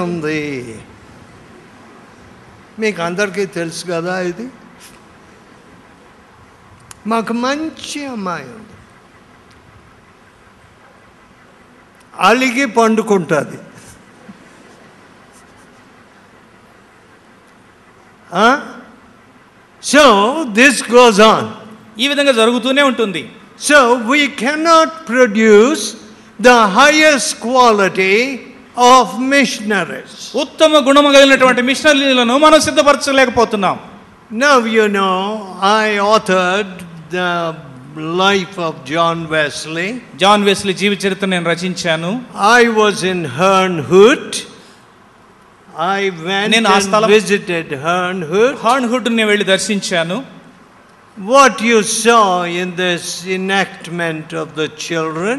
ఉంది. మీకు అందరికీ తెలుసు కదా ఇది. మాకు మంచి అమ్మాయి ఉంది, అలిగి పండుకుంటుంది. So this goes on. ఈ విధంగా జరుగుతూనే ఉంటుంది. So we cannot produce the highest quality of missionaries. ఉత్తమ గుణము కలిగినటువంటి మిషనరీలను మనం సిద్ధపరచలేకపోతున్నాం. Now you know I authored the life of John Wesley. John Wesley జీవిత చరిత్ర నేను రచించాను. I was in Herrnhut. I went and visited Herrnhut. హర్న్హుట్ ని వెళ్ళి దర్శించాను. What you saw in this enactment of the children,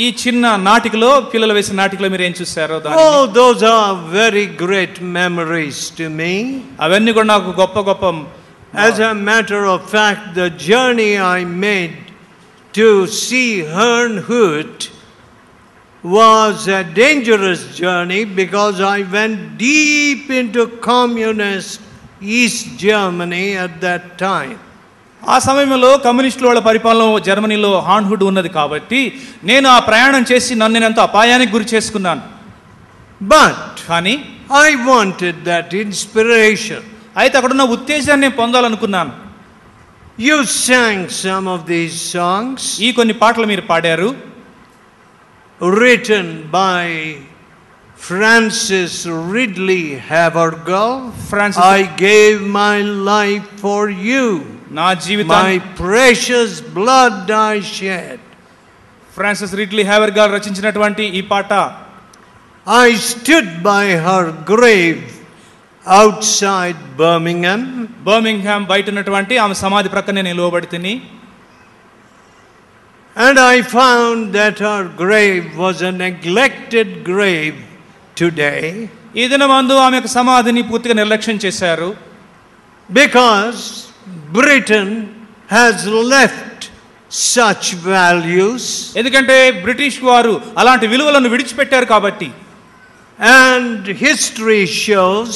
ఈ చిన్న నాటికలో, పిల్లలు వేసిన నాటికలో మీరు ఏం చూశారో oh, those are very great memories to me. అవన్నీ కూడా నాకు గొప్ప గొప్ప. As a matter of fact, the journey I made to see Herrnhut was a dangerous journey because I went deep into communist East Germany at that time. ఆ సమయంలో కమ్యూనిస్టుల వాళ్ళ పరిపాలన జర్మనీలో హార్న్హుడ్ ఉన్నది కాబట్టి నేను ఆ ప్రయాణం చేసి నన్ను ఎంతో అపాయానికి గురి చేసుకున్నాను. But కానీ I wanted that inspiration. అయితే అక్కడున్న ఉత్తేజాన్ని పొందాలనుకున్నాను. You sang some of these songs. ఈ కొన్ని పాటలు మీరు పాడారు. Written by Francis Ridley Havergal. I gave my life for you. నా జీవితాన్ని, my precious blood I shed. Francis Ridley Havergal రచించినటువంటి ఈ పాట. I stood by her grave outside Birmingham. Birmingham బయట ఉన్నటువంటి ఆమె సమాధి ప్రక్కనే నిలవబడి తిని. And I found that her grave was a neglected grave today. ఈ దినమందు ఆమె యొక్క సమాధిని పూర్తిగా నిర్లక్ష్యం చేశారు. Because Britain has left such values. ఎందుకంటే బ్రిటిష్ వారు అలాంటి విలువలను విడిచిపెట్టారు కాబట్టి. And history shows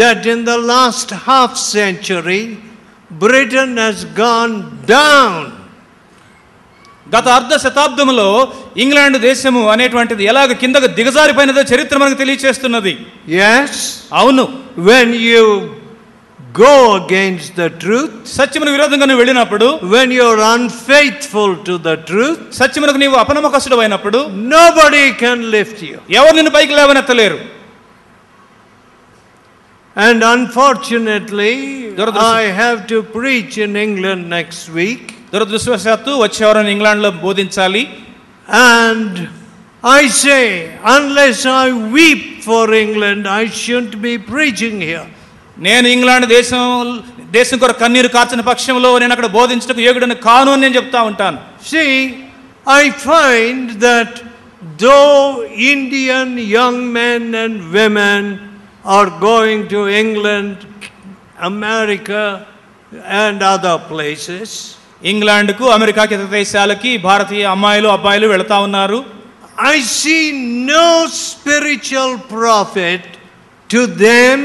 that in the last half century Britain has gone down. గత అర్ధ శతాబ్దంలో ఇంగ్లాండ్ దేశము అనేటువంటిది ఎలాగ కిందకు దిగజారిపోయినదో చరిత్ర మనకు తెలియచేస్తున్నది. Yes, అవును. when you go against the truth, సత్యమునకు విరోధంగా నువ్వు వెళ్ళినప్పుడు, when you are unfaithful to the truth, సత్యమునకు నీవు అపనమ్మకస్తుడు అయినప్పుడు, nobody can lift you. ఎవరు నిన్ను పైకి లేవనెత్తలేరు. And unfortunately I have to preach in England next week. దురదృష్టవశాత్తు వచ్చేవారం ఇంగ్లాండ్లో బోధించాలి. And I say, unless I weep for England, I shouldn't be preaching here. నేను ఇంగ్లాండ్ దేశం కొరకు కన్నీరు కార్చిన పక్షంలో నేను అక్కడ బోధించడానికి యోగ్యుడని కాను అని నేను చెప్తా ఉంటాను. See, I find that though Indian young men and women are going to England, America and other places, ఇంగ్లాండ్కు, అమెరికాకి, ఇతర దేశాలకి భారతీయ అమ్మాయిలు అబ్బాయిలు వెళతా ఉన్నారు. I see no spiritual profit to them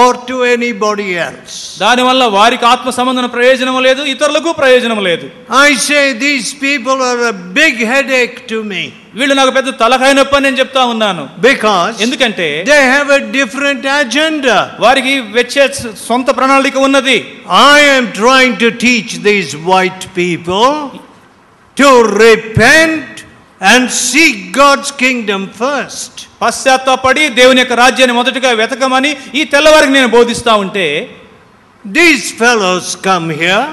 or to anybody else. దానివల్ల వారికి ఆత్మ సంబంధన ప్రయోజనం లేదు, ఇతరులకు ప్రయోజనం లేదు. I say these people are a big headache to me. వీళ్ళు నాకు పెద్ద తలకాయ నొప్పి అని నేను చెప్తా ఉన్నాను. Because ఎందుకంటే they have a different agenda. వారికి వచ్చే సొంత ప్రణాళిక ఉన్నది. I am trying to teach these white people to repent and seek God's kingdom first. పశ్చాత్తాపడి దేవుని యొక్క రాజ్యాన్ని మొదటగా వెతకమని ఈ తెల్లవారికి నేను బోధిస్తా ఉంటే, these fellows come here,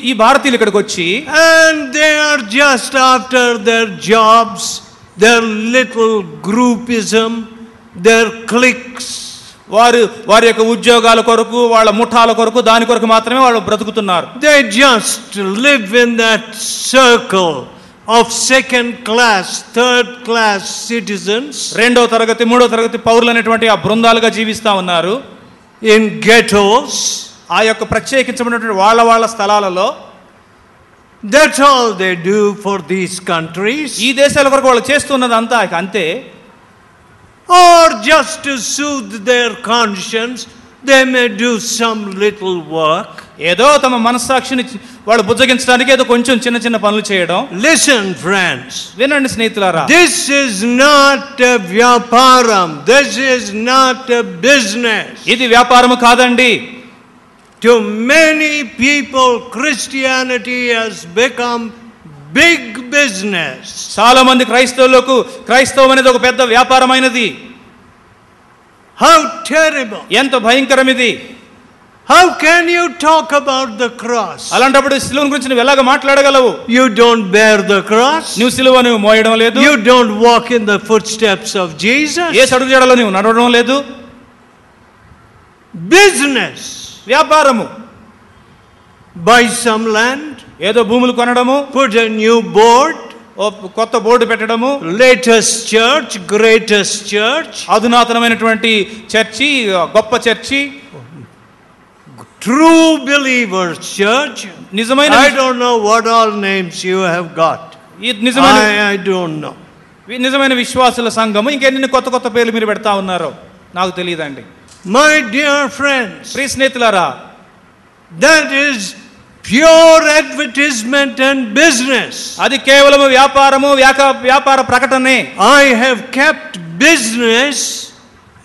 ఈ భారతీయులు ఇక్కడికి వచ్చి, and they are just after their jobs, their little groupism, their cliques. వారి యొక్క ఉద్యోగాల కొరకు, వాళ్ళ ముఠాల కొరకు, దాని కొరకు మాత్రమే వాళ్ళు బ్రతుకుతున్నారు. They just live in that circle of second class, third class citizens. రెండో తరగతి, మూడో తరగతి పౌరులు అనేటువంటి ఆ బృందాలుగా జీవిస్తా ఉన్నారు. In ghettos, ఆ యొక్క ప్రత్యేకించబడినటువంటి వాళ్ళ స్థలాలలో. That's all they do for these countries. ఈ దేశాల కొరకు వాళ్ళు చేస్తున్నది అంతా అంతే. or just to soothe their conscience, they may do some little work. ఏదో తమ మనస్సాక్షిని వాళ్ళు బుజ్జగించడానికి ఏదో కొంచెం చిన్న చిన్న పనులు చేయడం. Listen, friends. వినండి స్నేహితులారా. This is not a vyaparam. This is not a business. ఇది వ్యాపారము కాదండి. To many people, Christianity has become big business. చాలా మంది క్రైస్తవులకు క్రైస్తవం అనేది ఒక పెద్ద వ్యాపారమైనది. How terrible. ఎంత భయంకరం ఇది. How can you talk about the cross? అలాంటప్పుడు సిలువను గురించి నువ్వు ఎలాగ మాట్లాడగలవు? You don't bear the cross. నువ్వు సిలువను మోయడం లేదు. You don't walk in the footsteps of Jesus. యేసు అడుగుజాడలో నువ్వు నడవడం లేదు. Business. వ్యాపారము. Buy some land. ఏదో భూములు కొనడము. Put a new board. కొత్త బోర్డు పెట్టడము. Latest church, greatest church. అధునాతనమైనటువంటి చర్చి, గొప్ప చర్చి. True believers church. నిజమైన I don't know what all names you have got. I don't know. నిజమైన విశ్వాసుల సంఘము ఇంకెన్ని కొత్త కొత్త పేర్లు మీరు పెడతా ఉన్నారో నాకు తెలియదండి. My dear friends, ప్రియ స్నేహితులారా, that is pure advertisement and business. అది కేవలం వ్యాపారము, వ్యాపార ప్రకటనే. I have kept business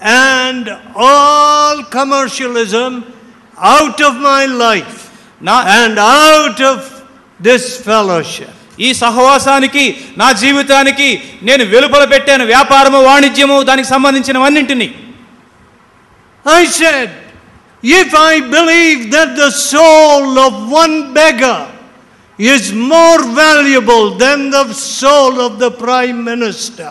and all commercialism out of my life and out of this fellowship. ఈ సహవాసానికి నా జీవితానికి నేను వెలుపల పెట్టాను వ్యాపారము, వాణిజ్యము, దానికి సంబంధించినవన్నింటినీ. I said, if I believe that the soul of one beggar is more valuable than the soul of the prime minister,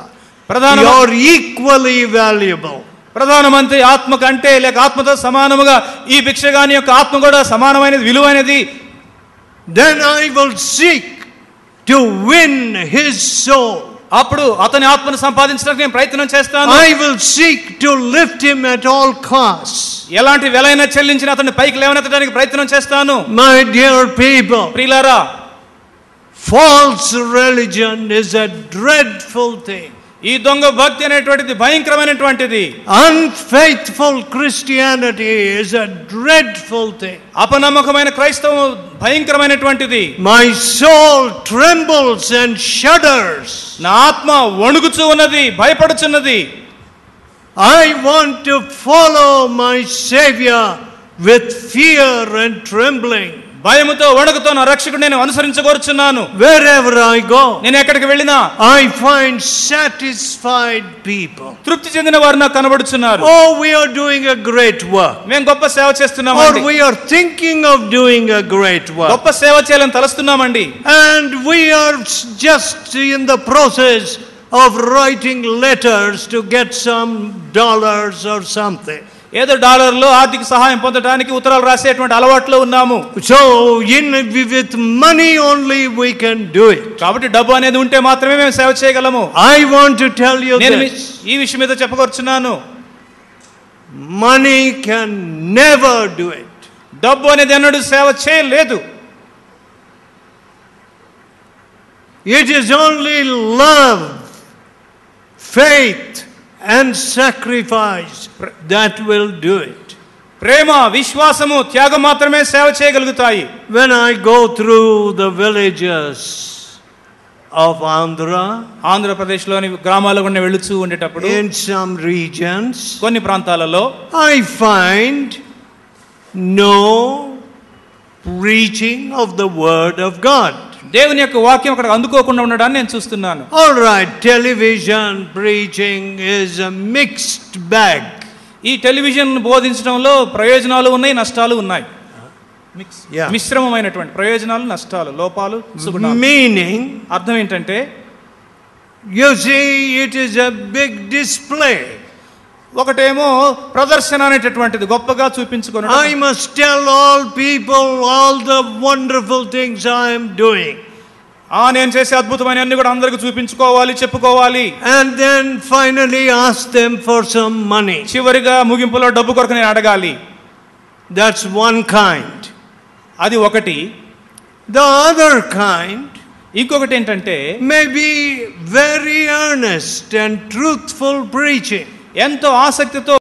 you are equally valuable. ప్రధానమంత్రి ఆత్మ కంటే లేక ఆత్మతో సమానముగా ఈ భిక్షగాని యొక్క ఆత్మ కూడా సమానమైనది, విలువైనది. Then I will seek to win his soul. అప్పుడు అతని ఆత్మను సంపాదించడానికి నేను ప్రయత్నం చేస్తాను. I will seek to lift him at all costs. ఎలాంటి వెలైనా చెల్లించిన అతన్ని పైకి లేవనెత్తడానికి ప్రయత్నం చేస్తాను. My dear people, ప్రియులారా, false religion is a dreadful thing. ఈ దొంగ భక్తి అనేటువంటిది భయంకరమైనటువంటిది. Unfaithful Christianity is a dreadful thing. అపనమ్మకమైన క్రైస్తవం భయంకరమైనటువంటిది. My soul trembles and shudders. నా ఆత్మ వణుకుచూ ఉన్నది, భయపడుచున్నది. I want to follow my Savior with fear and trembling. భయముతో వణుకుతో నా రక్షకుడిని నేను అనుసరించగోరుచున్నాను. Wherever I go, నేను ఎక్కడికి వెళ్ళినా I find satisfied people. తృప్తి చెందిన వారు నాకు కనబడుచున్నారు. Oh, we are doing a great work. మేము గొప్ప సేవ చేస్తున్నామండి. Or we are thinking of doing a great work. గొప్ప సేవ చేయాలని తలస్తున్నామండి. And we are just in the process of writing letters to get some dollars or something. ఏదో డాలర్లో ఆర్థిక సహాయం పొందడానికి ఉత్తరాలు రాసేటువంటి అలవాట్లో ఉన్నాము. So with money only we can do it. కాబట్టి డబ్బు అనేది ఉంటే మాత్రమే మేము సేవ చేయగలము. I want to tell you నేను this. ఈ విషయం మీద చెప్పగొరుచున్నాను. Money can never do it. డబ్బు అనేది ఎన్నడూ సేవ చేయలేదు. It is only love, faith and sacrifice that will do it. ప్రేమ, విశ్వాసము, త్యాగం మాత్రమే సేవ చేయగలుగుతాయి. When I go through the villages of ఆంధ్రప్రదేశ్లోని గ్రామాల గుండా వెళుతూ ఉండేటప్పుడు in some regions, కొన్ని ప్రాంతాలలో I find no preaching of the word of God. దేవుని యొక్క వాక్యం అక్కడ అందుకోకుండా ఉండడాన్ని నేను చూస్తున్నాను. All right, television preaching is a mixed bag. ఈ టెలివిజన్ బోధించడంలో ప్రయోజనాలు ఉన్నాయి, నష్టాలు ఉన్నాయి. మిశ్రమమైనటువంటి ప్రయోజనాలు, నష్టాలు, లోపాలు, సుగుణాలు. Meaning, అర్థం ఏంటంటే, you see, it is a big display. ఒకటేమో ప్రదర్శన అనేటటువంటిది గొప్పగా చూపించుకోవడం. I must tell all people all the wonderful things I am doing. నేను చేసే అద్భుతమైన అన్ని కూడా అందరికి చూపించుకోవాలి, చెప్పుకోవాలి. And then finally ask them for some money. చివరిగా ముగింపులో డబ్బు కొరకు నేను అడగాలి. That's one kind. అది ఒకటి. The other kind, ఇంకొకటి ఏంటంటే, may be very earnest and truthful preaching. ఎంతో ఆసక్తితో